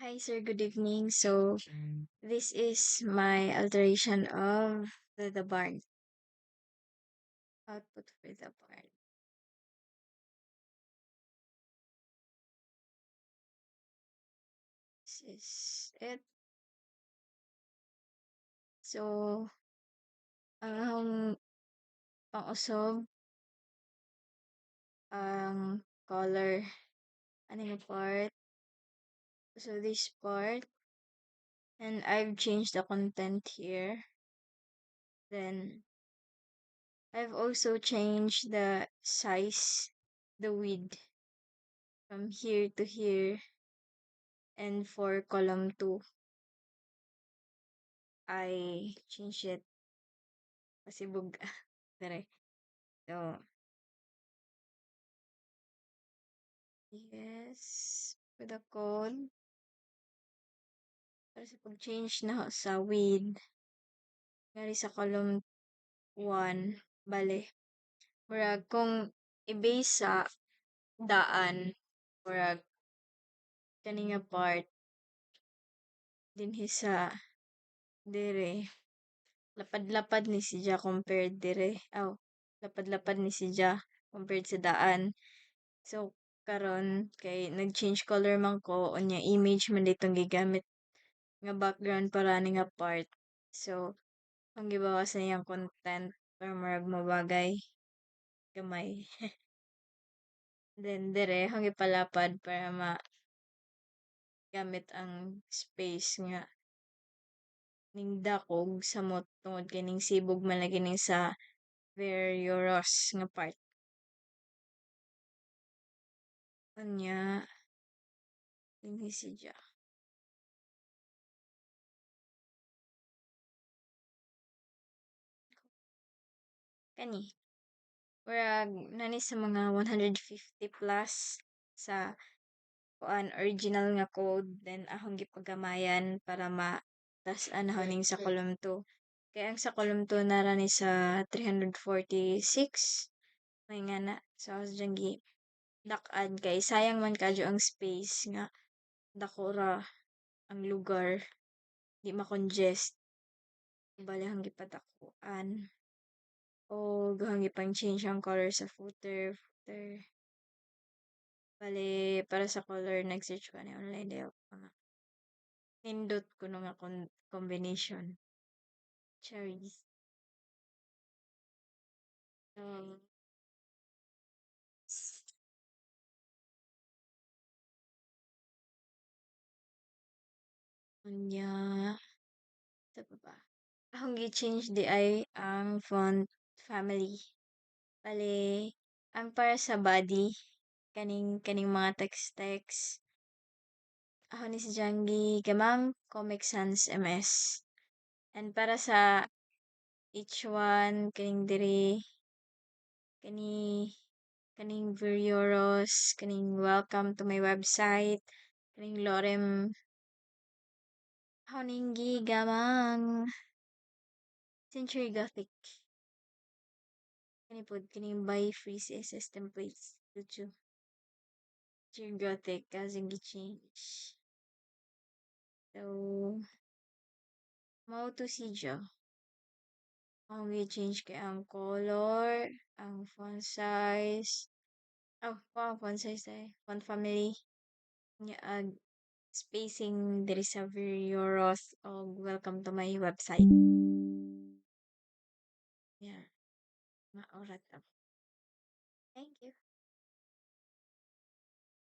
Hi, sir. Good evening. So, this is my alteration of the barn. Output for the barn. This is it. So, ang pang-usog, ang color, ano part. So, this part. And I've changed the content here. Then, I've also changed the size, the width from here to here. And for column 2, I changed it kasi bug. Dere. So, yes. For the code, para sa pag-change na sa width, ngari sa column 1, bale, murag kung i-base sa daan, murag kaninga part, dinhi sa dire, lapad-lapad ni siya compared dire. Lapad-lapad ni siya compared sa daan. So, karon kay nag-change color man ko, unya image man ditong gigamit nga background para ni nga part. So, ang gibawasan niyang content para murag mabagay gamay. Then dire ang ipalapad para gamit ang space nga ning dakog sa tungod kining sibog man lagi ning sa various nga part. Unya dinhi siya. Kani. Murag nani sa mga 150 plus sa kuan original nga code, then ahong gipagamayan para tas anahoning sa column 2. Kaya ang sa column 2 nara ni sa 346 may nga na. So dyan gi dak-an kay sayang man kadyo ang space nga dako ra ang lugar, di ma-congest. Bali ang gipadakuan o gahang ipang change ang color sa footer. Bali para sa color nag-search ko ni online dayo mga nindot ko nga combination. Cherries. Um, Unya, sa ba? Akong gi-change di ay ang font family. Bale, ang para sa body, kaning mga text. Ako ni si Jangi Gamang Comic Sans MS. And para sa each one, kaning diri, kani kaning Verioros, kaning welcome to my website, kaning Lorem Honinggi Gamang Century Gothic. Kani pod kaning by free CSS templates. YouTube. Century Gothic kasing gi-change. So, mao to si siya. Ang gi-change kay ang color, ang font size, ang font size ay, font family, nya spacing diri sa Verioros o welcome to my website. Yeah, maurat ako. Thank you.